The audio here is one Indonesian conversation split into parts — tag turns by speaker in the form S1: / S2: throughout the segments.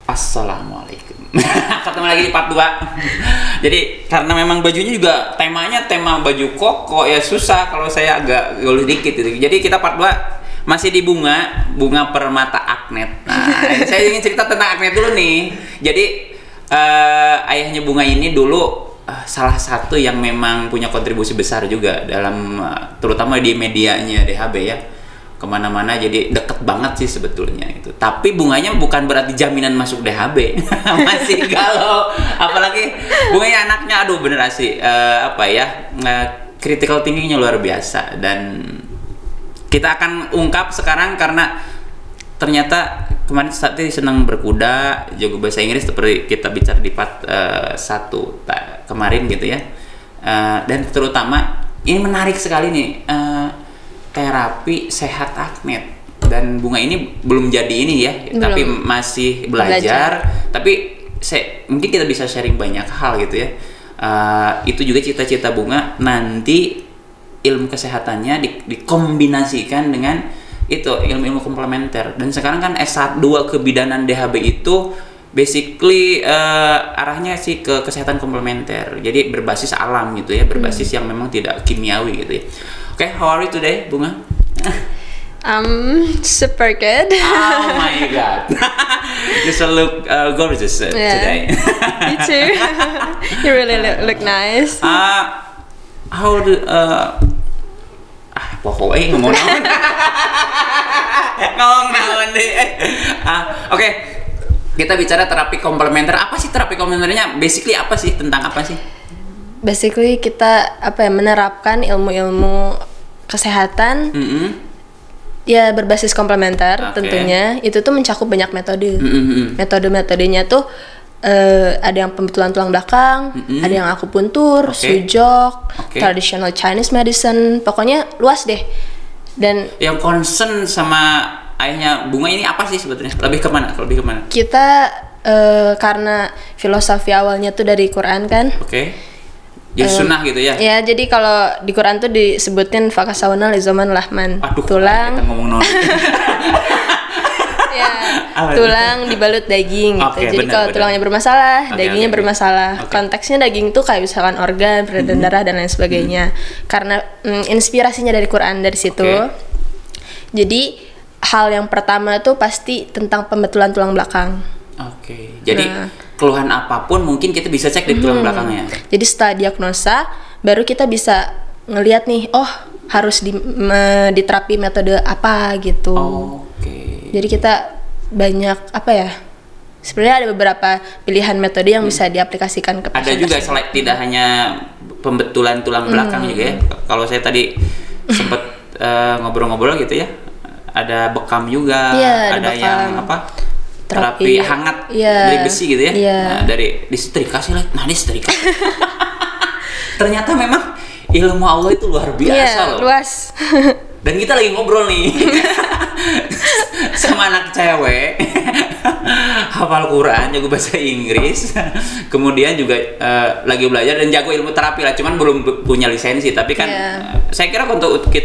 S1: Assalamualaikum. Ketemu lagi di part 2. Jadi karena memang bajunya juga temanya tema baju koko ya, susah kalau saya agak geluh dikit gitu. Jadi kita part 2 masih di bunga permata Agnet. Nah, saya ingin cerita tentang Agnet dulu nih. Jadi ayahnya bunga ini dulu salah satu yang memang punya kontribusi besar juga dalam terutama di medianya DHB ya. Kemana-mana, jadi deket banget sih sebetulnya itu. Tapi bunganya bukan berarti jaminan masuk DHB. Masih galau, apalagi bunganya anaknya, aduh bener sih critical thinkingnya luar biasa. Dan kita akan ungkap sekarang karena ternyata kemarin tadi senang berkuda, jago bahasa Inggris seperti kita bicara di part 1 kemarin gitu ya. Dan terutama ini menarik sekali nih, terapi sehat Agnet, dan bunga ini belum jadi ini ya, tapi masih belajar. Tapi mungkin kita bisa sharing banyak hal gitu ya. Itu juga cita-cita bunga nanti ilmu kesehatannya dikombinasikan dengan itu ilmu-ilmu komplementer. Dan sekarang kan S2 kebidanan DHB itu basically arahnya sih ke kesehatan komplementer. Jadi berbasis alam gitu ya, berbasis yang memang tidak kimiawi gitu ya. Okay, how are you today, Bunga?
S2: Super good.
S1: Oh my god. You still look gorgeous today.
S2: You too. You really look nice.
S1: How do pokoknya ngomong naon deh. Oke. Kita bicara terapi komplementer. Apa sih terapi komplementernya? Basically apa sih? Tentang apa sih?
S2: Basically kita menerapkan ilmu-ilmu kesehatan ya berbasis komplementer. Tentunya itu tuh mencakup banyak metode. Metode-metodenya tuh ada yang pembetulan tulang belakang, ada yang akupuntur, sujok, traditional Chinese medicine, pokoknya luas deh. Dan yang
S1: concern sama ayahnya Bunga ini apa sih sebetulnya? Lebih kemana?
S2: Kita karena filosofi awalnya tuh dari Quran kan.
S1: Jadi sunnah gitu ya?
S2: Ya, jadi kalau di Quran tuh disebutin fakasawna lizoman lahman. Tulang.
S1: Kita ngomong
S2: Ya, tulang dibalut daging gitu. Jadi kalau tulangnya bermasalah, dagingnya bermasalah. Konteksnya daging tuh kayak misalkan organ, peredaran darah dan lain sebagainya. Karena inspirasinya dari Quran dari situ. Jadi hal yang pertama tuh pasti tentang pembetulan tulang belakang.
S1: Jadi keluhan apapun mungkin kita bisa cek di tulang belakangnya.
S2: Jadi setelah diagnosa, baru kita bisa ngelihat nih, oh harus diterapi metode apa gitu. Jadi kita banyak sebenarnya ada beberapa pilihan metode yang bisa diaplikasikan ke pasien.
S1: Ada juga selain tidak hanya pembetulan tulang belakang juga ya. Kalau saya tadi sempat ngobrol-ngobrol gitu ya, ada bekam juga, ada bekam. Yang terapi hangat dari besi gitu ya. Nah, dari disetrika sih lah. Nah, disetrika. Ternyata memang ilmu Allah itu luar biasa loh.
S2: Luas.
S1: Dan kita lagi ngobrol nih sama anak cewek, hafal Quran, jago bahasa Inggris, kemudian juga lagi belajar dan jago ilmu terapi lah, cuman belum punya lisensi. Tapi kan saya kira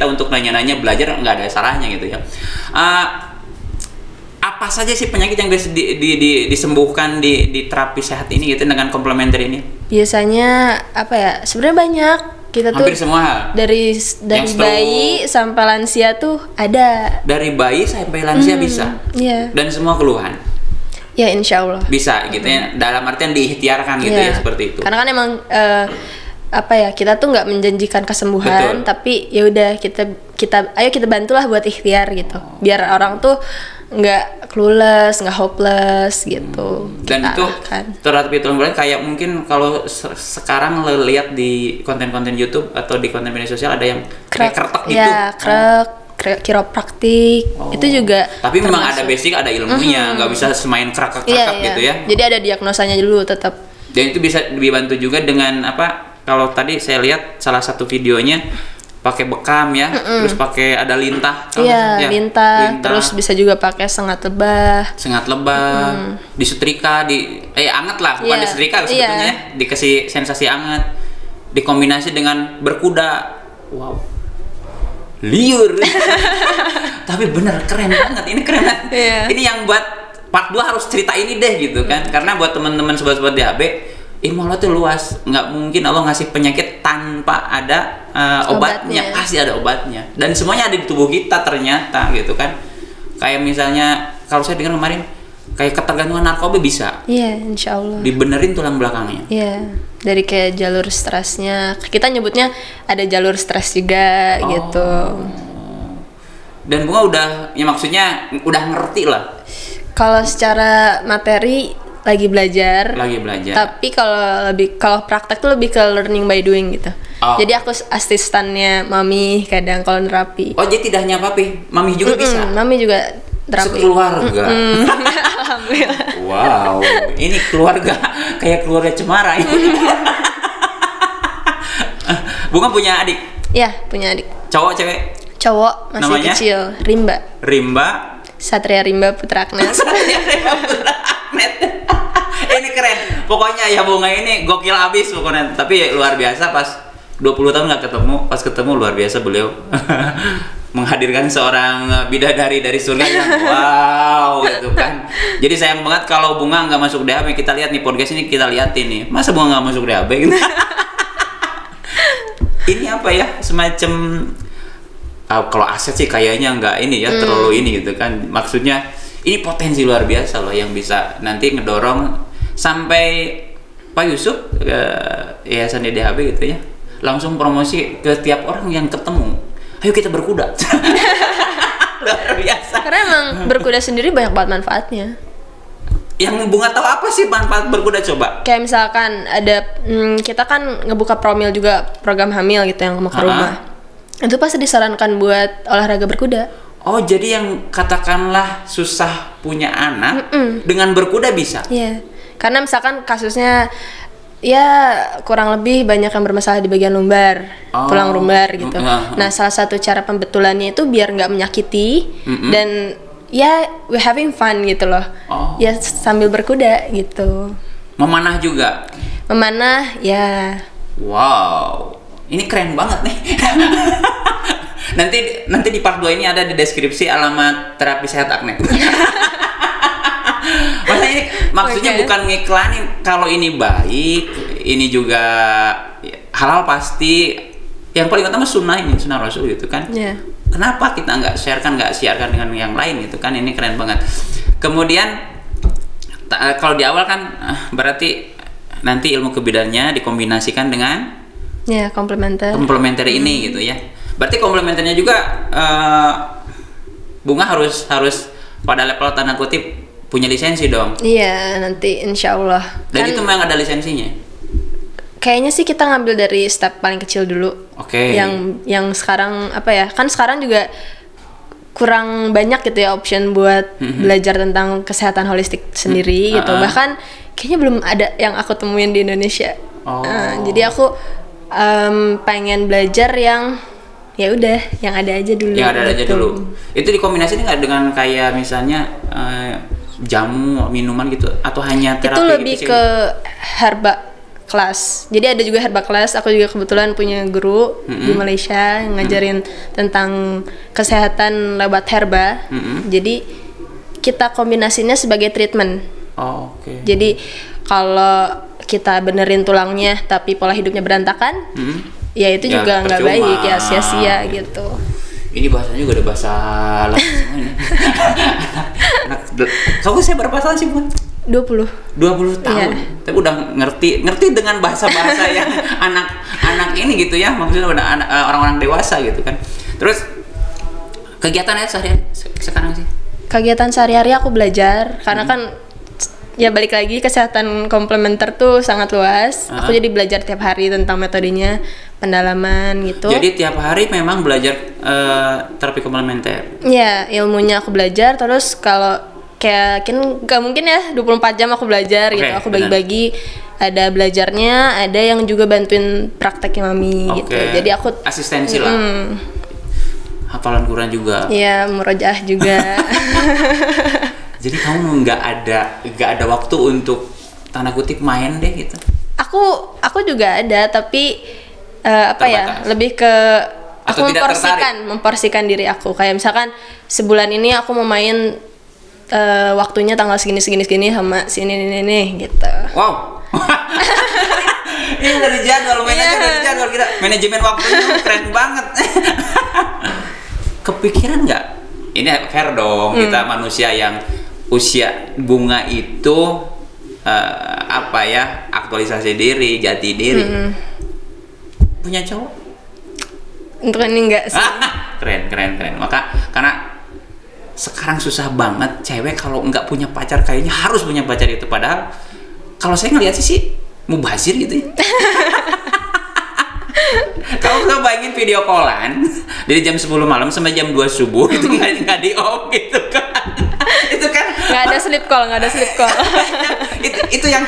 S1: untuk nanya-nanya belajar nggak ada salahnya gitu ya. Apa saja sih penyakit yang disembuhkan di terapi sehat ini gitu dengan komplementer ini?
S2: Biasanya sebenarnya banyak. Kita
S1: hampir
S2: tuh
S1: semua hal.
S2: Dari bayi sampai lansia tuh ada.
S1: Dari bayi sampai lansia bisa. Dan semua keluhan.
S2: Ya, insya Allah
S1: bisa gitu ya. Dalam artian diikhtiarkan gitu ya, seperti itu.
S2: Karena kan emang kita tuh nggak menjanjikan kesembuhan. Betul. Tapi ya udah ayo kita bantulah buat ikhtiar gitu. Biar orang tuh nggak clueless, nggak hopeless gitu.
S1: Dan itu terapi tulang belakang kayak mungkin kalau sekarang lihat di konten-konten YouTube atau di konten media sosial ada yang kayak kretek gitu. Ya,
S2: kiropraktik itu juga.
S1: Tapi memang ada basic, ada ilmunya, nggak bisa semain kerak gitu ya.
S2: Jadi ada diagnosanya dulu tetap.
S1: Dan itu bisa dibantu juga dengan apa? Kalau tadi saya lihat salah satu videonya pakai bekam ya, terus pakai ada lintah.
S2: Iya, lintah. Terus bisa juga pakai sengat lebah.
S1: Sengat lebah, disetrika, anget lah, bukan disetrika sebetulnya, dikasih sensasi anget, dikombinasi dengan berkuda. Wow, liur. Tapi bener keren banget, ini keren banget. Ini yang buat part 2 harus cerita ini deh gitu kan, karena buat teman-teman sobat-sobat DHB, ilmu Allah tuh luas, nggak mungkin Allah ngasih penyakit tanpa ada obatnya, pasti ada obatnya, dan semuanya ada di tubuh kita ternyata gitu kan. Kayak misalnya kalau saya dengar kemarin kayak ketergantungan narkoba bisa,
S2: insya Allah
S1: dibenerin tulang belakangnya.
S2: Dari kayak jalur stresnya, kita nyebutnya ada jalur stres juga gitu.
S1: Dan Bunga udah, ya maksudnya udah ngerti lah.
S2: Kalau secara materi lagi belajar. Tapi kalau praktek tuh lebih ke learning by doing gitu. Jadi aku asistannya mami kadang kalau nerapi.
S1: Oh, jadi tidak hanya papi, mami juga bisa.
S2: Mami juga terapi.
S1: Sekeluarga.
S2: Alhamdulillah.
S1: Wow, ini keluarga kayak keluarga Cemara ini. Bunga punya adik?
S2: Iya, punya adik.
S1: Cowok, cewek?
S2: Cowok, masih
S1: namanya?
S2: Kecil. Rimba. Satria Rimba Putra Agnes.
S1: Ini keren. Pokoknya ya Bunga ini gokil abis pokoknya. Tapi luar biasa pas 20 tahun nggak ketemu, pas ketemu luar biasa beliau. Menghadirkan seorang bidadari dari surga yang wow gitu kan. Jadi sayang banget kalau Bunga nggak masuk DHB. Kita lihat nih podcast ini, kita liatin nih. Masa Bunga nggak masuk DHB gitu? Ini apa ya, semacam kalau aset sih kayaknya nggak ini ya, terlalu ini gitu kan. Maksudnya ini potensi luar biasa loh yang bisa nanti ngedorong sampai Pak Yusuf ke Yayasan DHB gitu ya, langsung promosi ke tiap orang yang ketemu, ayo kita berkuda. Luar biasa.
S2: Karena emang berkuda sendiri banyak banget manfaatnya.
S1: Yang Bunga tahu apa sih manfaat berkuda coba?
S2: Kayak misalkan ada kita kan ngebuka promil juga, program hamil gitu yang mau ke rumah. Itu pasti disarankan buat olahraga berkuda.
S1: Oh, jadi yang katakanlah susah punya anak dengan berkuda bisa?
S2: Iya. Karena misalkan kasusnya ya kurang lebih banyak yang bermasalah di bagian lumbar, tulang lumbar gitu. Nah, salah satu cara pembetulannya itu biar nggak menyakiti dan ya we having fun gitu loh. Ya sambil berkuda gitu.
S1: Memanah juga?
S2: Memanah ya.
S1: Wow, ini keren banget nih. nanti di part 2 ini ada di deskripsi alamat terapi sehat Agnes. Masa ini maksudnya bukan ngiklanin, kalau ini baik, ini juga halal pasti. Yang paling utama sunnah Rasul gitu kan. Kenapa kita nggak siarkan dengan yang lain gitu kan? Ini keren banget. Kemudian kalau di awal kan berarti nanti ilmu kebidarannya dikombinasikan dengan komplementer ini gitu ya. Berarti komplementernya juga Bunga harus pada level tanda kutip punya lisensi dong. Iya,
S2: nanti insya Allah.
S1: Dan kan, itu memang ada lisensinya?
S2: Kayaknya sih kita ngambil dari step paling kecil dulu. Yang sekarang apa ya? Kan sekarang juga kurang banyak gitu ya option buat belajar tentang kesehatan holistik sendiri gitu. Bahkan kayaknya belum ada yang aku temuin di Indonesia. Jadi aku pengen belajar yang ya udah yang ada aja dulu.
S1: Yang ada aja dulu. Itu dikombinasikan nggak dengan kayak misalnya jamu, minuman gitu, atau hanya terapi?
S2: Itu lebih
S1: gitu
S2: ke herba kelas. Jadi ada juga herba kelas. Aku juga kebetulan punya guru di Malaysia yang ngajarin tentang kesehatan lewat herba. Jadi kita kombinasinya sebagai treatment. Jadi kalau kita benerin tulangnya tapi pola hidupnya berantakan, ya itu juga nggak baik ya, sia-sia gitu.
S1: Ini bahasanya juga udah bahasa lama semua ini. Kamu saya berapa tahun sih, Bu?
S2: 20
S1: tahun. Tapi udah ngerti dengan bahasa-bahasa yang anak-anak ini gitu ya. Maksudnya udah orang-orang dewasa gitu kan. Terus kegiatannya sehari-hari sekarang sih?
S2: Kegiatan sehari-hari aku belajar karena kan ya balik lagi kesehatan komplementer tuh sangat luas. Aku jadi belajar tiap hari tentang metodenya, pendalaman gitu.
S1: Jadi tiap hari memang belajar terapi komplementer?
S2: Iya, ilmunya aku belajar. Terus kalau kayak gak mungkin ya 24 jam aku belajar gitu. Aku bagi-bagi ada belajarnya, ada yang juga bantuin prakteknya mami gitu. Jadi aku
S1: asistensi lah. Hafalan Quran juga.
S2: Iya, murojaah juga.
S1: Jadi kamu nggak ada waktu untuk tanda kutip main deh gitu.
S2: Aku juga ada, tapi
S1: Terbatas.
S2: lebih ke
S1: Atau
S2: aku memporsikan diri aku. Kayak misalkan sebulan ini aku mau main waktunya tanggal segini sama sini gitu.
S1: Wow. Ini dari jadwal, dari jadwal kita. Manajemen waktunya keren banget. Kepikiran nggak? Ini fair dong, kita manusia yang usia bunga itu aktualisasi diri, jati diri. Punya cowok?
S2: Untuk ini enggak sih.
S1: Keren. Maka karena sekarang susah banget cewek kalau nggak punya pacar, kayaknya harus punya pacar itu. Padahal kalau saya ngeliat sih mubazir gitu ya. Kamu bisa bayangin video callan dari jam 10 malam sampai jam 2 subuh itu nggak di off gitu kan. Itu kan
S2: nggak ada sleep call.
S1: itu yang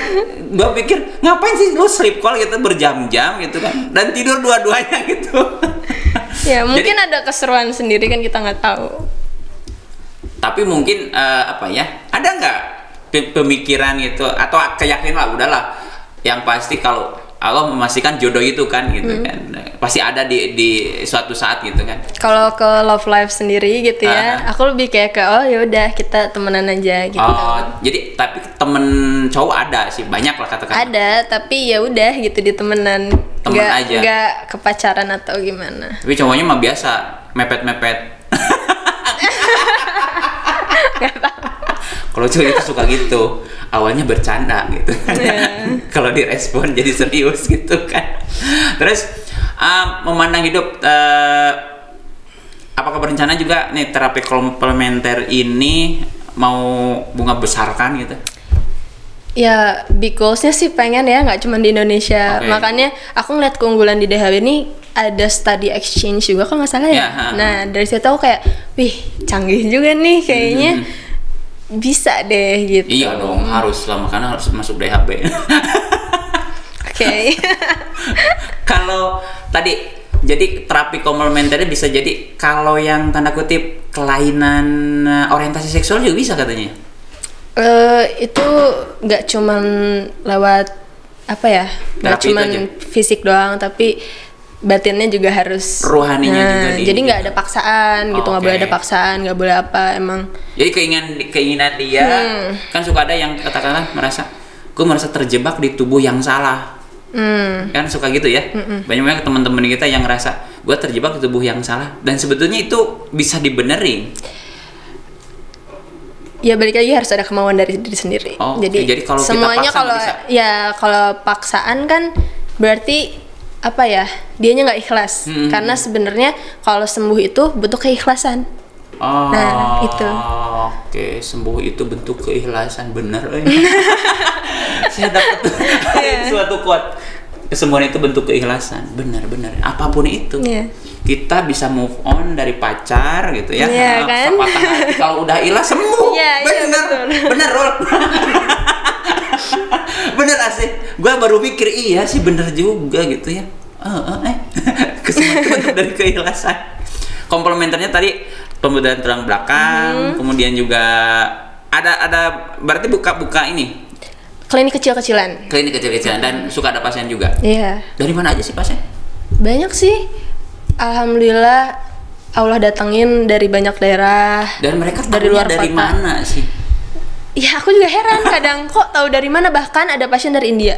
S1: gua pikir, ngapain sih lu sleep call gitu berjam-jam gitu kan, dan tidur dua-duanya gitu.
S2: Ya mungkin ada keseruan sendiri kan, kita nggak tahu.
S1: Tapi mungkin ada nggak pemikiran gitu atau keyakinan lah, udahlah yang pasti kalau Allah memastikan jodoh itu kan gitu kan, pasti ada di suatu saat gitu kan. Kalau
S2: ke love life sendiri gitu ya, aku lebih kayak ke yaudah kita temenan aja gitu.
S1: Jadi tapi temen cowok ada sih, banyak lah katakan.
S2: Ada, tapi ya udah gitu di temenan aja, nggak kepacaran atau gimana.
S1: Tapi cowoknya mah biasa mepet. Kalau cowok itu suka gitu, awalnya bercanda gitu kan. Kalau direspon jadi serius gitu kan. Terus memandang hidup, apakah berencana juga nih terapi komplementer ini mau bunga besarkan gitu?
S2: Ya, big goals-nya sih pengen ya, nggak cuma di Indonesia. Makanya aku ngeliat keunggulan di DHW ini ada study exchange juga kalau nggak salah ya. Nah, dari situ aku kayak, wih, canggih juga nih kayaknya. Bisa deh gitu.
S1: Iya dong, harus lah, makanya harus masuk DHB.
S2: Oke.
S1: Kalau tadi jadi terapi komplementernya bisa jadi kalau yang tanda kutip kelainan orientasi seksual juga bisa katanya.
S2: Itu nggak cuman lewat nggak cuman fisik doang, tapi batinnya juga harus,
S1: rohaninya juga
S2: jadi nggak ada paksaan gitu, nggak boleh ada paksaan, nggak boleh emang.
S1: Jadi keinginan dia kan suka ada yang katakanlah gue merasa terjebak di tubuh yang salah, kan suka gitu ya. Banyak teman-teman kita yang ngerasa gue terjebak di tubuh yang salah, dan sebetulnya itu bisa dibenerin.
S2: Ya balik lagi harus ada kemauan dari diri sendiri.
S1: Jadi kalau
S2: semuanya kalau paksaan kan berarti dianya nggak ikhlas. Karena sebenarnya kalau sembuh itu butuh keikhlasan. Nah itu.
S1: Oke, sembuh itu bentuk keikhlasan, bener. Saya dapat suatu quote, kesembuhan itu bentuk keikhlasan, benar. Apapun itu, kita bisa move on dari pacar gitu ya.
S2: Kan?
S1: Patah hati kalau udah ikhlas sembuh. Bener Rol. Bener asik, gue baru pikir iya sih, bener juga gitu ya. Kesembuhan bentuk dari keikhlasan. Komplementernya tadi pembedaan tulang belakang, kemudian juga ada berarti buka ini
S2: klinik kecil-kecilan
S1: dan suka ada pasien juga.
S2: Iya.
S1: Dari mana aja sih pasien?
S2: Banyak sih, alhamdulillah. Allah datengin dari banyak daerah.
S1: Dan mereka
S2: dari luar
S1: dari
S2: kota.
S1: Mana sih?
S2: Ya aku juga heran kadang kok tahu dari mana, bahkan ada pasien dari India.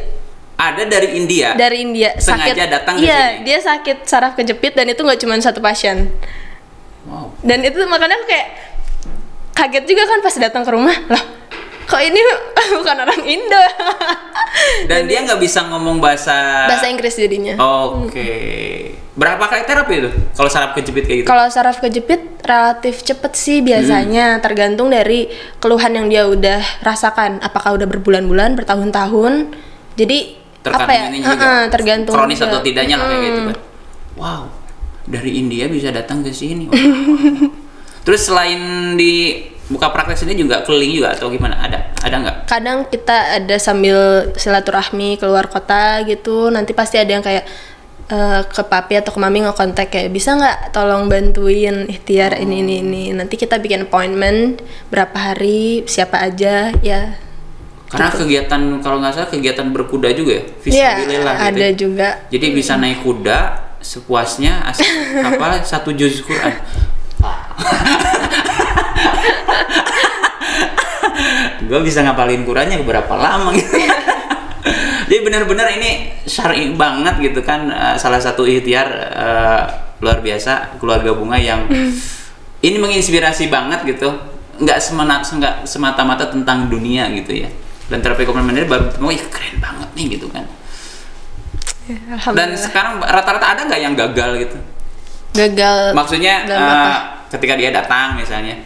S1: Ada dari India.
S2: Dari India.
S1: Sengaja datang ke sini.
S2: Iya, dia sakit saraf kejepit dan itu nggak cuma satu pasien.
S1: Wow.
S2: Dan itu makanya aku kayak kaget juga kan pas datang ke rumah, loh kok ini bukan orang Indo.
S1: Dan dia nggak bisa ngomong bahasa
S2: Inggris jadinya.
S1: Oke. Berapa kali terapi itu kalau saraf kejepit kayak gitu?
S2: Kalau saraf kejepit relatif cepet sih biasanya, tergantung dari keluhan yang dia udah rasakan. Apakah udah berbulan-bulan, bertahun-tahun. Jadi tergantung
S1: kronis juga. Atau tidaknya lah kayak gitu kan. Wow. Dari India bisa datang ke sini. Wow. Terus selain di buka praktek sendiri juga keliling juga atau gimana? Ada nggak?
S2: Kadang kita ada sambil silaturahmi keluar kota gitu, nanti pasti ada yang kayak ke papi atau ke mami ngekontak kayak bisa nggak tolong bantuin ikhtiar ini. Nanti kita bikin appointment berapa hari, siapa aja ya.
S1: Karena gitu. Kegiatan kalau nggak salah kegiatan berkuda juga ya,
S2: fisabilillah gitu. Ada juga.
S1: Jadi bisa naik kuda sepuasnya asal apa 1 juz Quran. Gue bisa ngapalin Qurannya berapa lama gitu. Jadi benar-benar ini syar'i banget gitu kan, salah satu ikhtiar luar biasa keluarga Bunga yang ini menginspirasi banget gitu, nggak semata-mata tentang dunia gitu ya. Dan terapi komplementer baru ketemu, keren banget nih gitu kan. Dan sekarang rata-rata ada nggak yang gagal gitu?
S2: Gagal.
S1: Maksudnya ketika dia datang misalnya,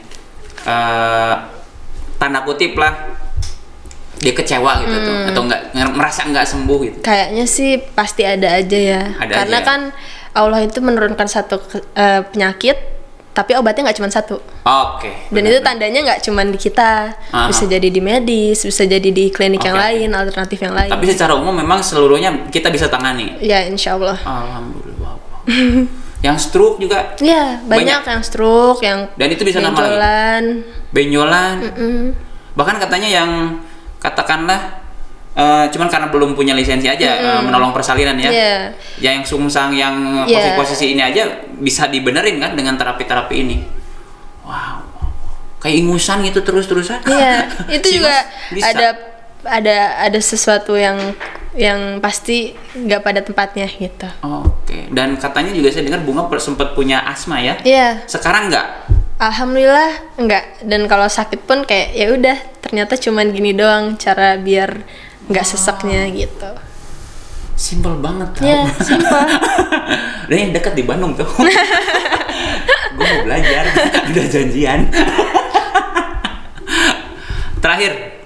S1: tanda kutip lah, dia kecewa gitu atau merasa nggak sembuh gitu.
S2: Kayaknya sih pasti ada aja ya. Karena kan Allah itu menurunkan satu penyakit, tapi obatnya nggak cuma satu.
S1: Oke.
S2: Dan itu tandanya nggak cuma di kita, bisa jadi di medis, bisa jadi di klinik yang lain, alternatif yang lain.
S1: Tapi secara umum memang seluruhnya kita bisa tangani.
S2: Ya, insya Allah.
S1: Alhamdulillah. Yang stroke juga?
S2: Iya, banyak yang stroke, yang
S1: dan itu bisa benjolan. Bahkan katanya yang katakanlah cuman karena belum punya lisensi aja menolong persalinan ya. Ya yang sungsang yang posisi ini aja bisa dibenerin kan dengan terapi-terapi ini. Wow. Kayak ingusan gitu terus-terusan.
S2: Iya, itu juga ada sesuatu yang pasti nggak pada tempatnya gitu.
S1: Oke. Dan katanya juga saya dengar Bunga sempat punya asma ya?
S2: Iya.
S1: Sekarang nggak?
S2: Alhamdulillah enggak. Dan kalau sakit pun kayak ya udah, ternyata cuman gini doang cara biar nggak seseknya gitu.
S1: Simpel banget tau.
S2: Ya, simpel.
S1: Dan yang dekat di Bandung tuh. Gue mau belajar, udah janjian. Terakhir,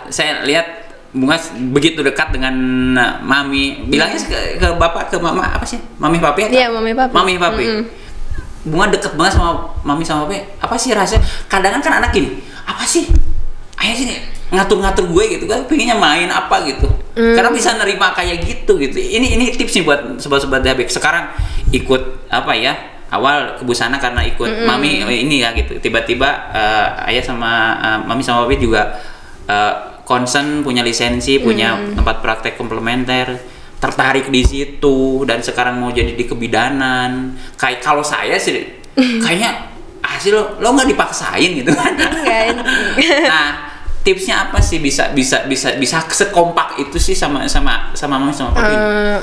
S1: saya lihat Bunga begitu dekat dengan Mami. Bilangnya ke bapak, ke mama apa sih? Mami papi atau?
S2: Iya, Mami papi.
S1: Mami papi. Bunga deket banget sama Mami sama Papi. Apa sih rasanya? Kadang kan anak gini, apa sih? Ayah sini ngatur-ngatur gue gitu kan, pengennya main apa gitu. Karena bisa nerima kayak gitu. Ini tips nih buat sobat-sobat DHB. Sekarang ikut apa ya? Awal ke Busana karena ikut Mami ini ya gitu. Tiba-tiba ayah sama Mami sama Papi juga concern punya lisensi, punya tempat praktek komplementer. Tertarik di situ dan sekarang mau jadi di kebidanan. Kayak kalau saya sih kayaknya hasil lo nggak dipaksain gitu kan. Nah, tipsnya apa sih bisa sekompak itu sih sama Mami sama Papi?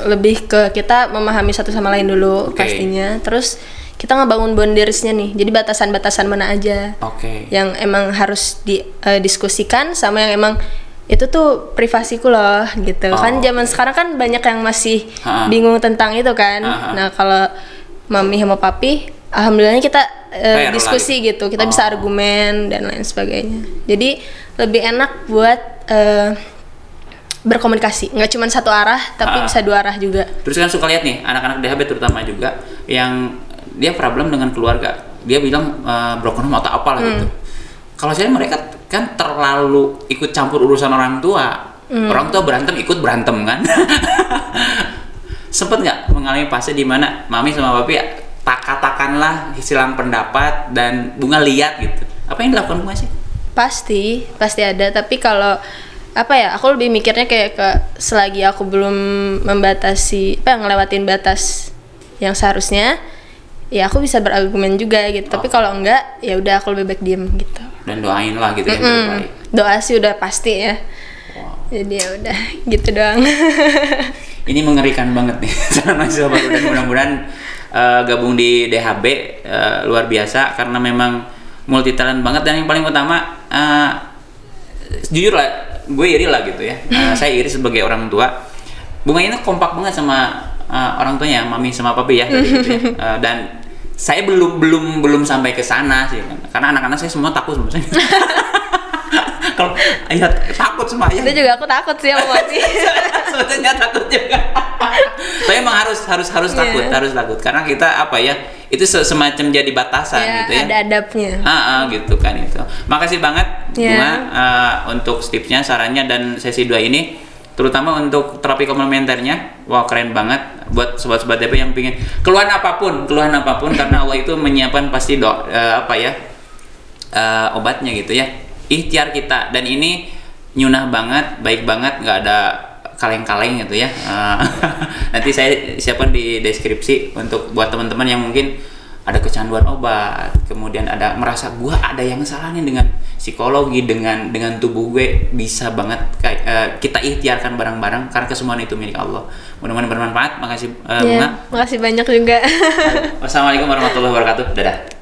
S2: Lebih ke kita memahami satu sama lain dulu pastinya. Terus kita ngebangun boundariesnya nih. Jadi batasan-batasan mana aja yang emang harus didiskusikan sama yang emang itu tuh privasiku loh gitu. Kan zaman sekarang kan banyak yang masih bingung tentang itu kan. Nah, kalau Mami sama Papi alhamdulillahnya kita diskusi gitu. Kita bisa argumen dan lain sebagainya. Jadi lebih enak buat berkomunikasi, nggak cuma satu arah tapi bisa dua arah juga.
S1: Terus kan suka lihat nih anak-anak DHB terutama juga yang dia problem dengan keluarga. Dia bilang broken home atau apalah gitu. Kalau saya mereka kan terlalu ikut campur urusan orang tua. Orang tua berantem ikut berantem kan. Sempet nggak mengalami fase di mana Mami sama Papi katakanlah silang pendapat dan Bunga lihat gitu. Apa yang dilakukan Bunga sih? Pasti
S2: ada. Tapi kalau apa ya, aku lebih mikirnya kayak selagi aku belum ngelewatin batas yang seharusnya, ya aku bisa berargumen juga gitu. Tapi kalau enggak, ya udah aku lebih baik diem gitu. Dan
S1: doain lah gitu ya.
S2: Doa sih udah pasti ya. Jadi ya udah gitu doang.
S1: Ini mengerikan banget nih. Mahasiswa baru dan mudah-mudahan gabung di DHB luar biasa karena memang multi talent banget. Dan yang paling utama jujur lah, gue iri lah gitu ya. Saya iri sebagai orang tua. Bunga ini kompak banget sama orang tuanya, Mami sama Papi ya, gitu ya. Dan saya belum sampai ke sana sih, karena anak-anak saya semua takut sama saya. Kalau ayah takut sama ayah.
S2: Itu juga aku takut sih sama Mami.
S1: Sebetulnya takut juga. Tapi emang harus harus takut karena kita apa ya, itu semacam jadi batasan gitu ya.
S2: Ada adabnya.
S1: Gitu kan itu. Makasih banget Bunga untuk tipsnya, sarannya dan sesi 2 ini, terutama untuk terapi komplementernya. Wah, keren banget buat sobat-sobat DP yang pingin keluhan apapun karena Allah itu menyiapkan pasti obatnya gitu ya. Ikhtiar kita, dan ini nyunah banget, baik banget, nggak ada kaleng-kaleng gitu ya. Nanti saya siapkan di deskripsi untuk buat teman-teman yang mungkin ada kecanduan obat, kemudian ada merasa gua ada yang salah nih dengan psikologi, dengan tubuh gue, bisa banget kita ikhtiarkan bareng-bareng karena kesemuaan itu milik Allah. Mudah-mudahan bermanfaat. Makasih Bunga.
S2: Makasih banyak juga.
S1: Wassalamualaikum warahmatullahi wabarakatuh. Dadah.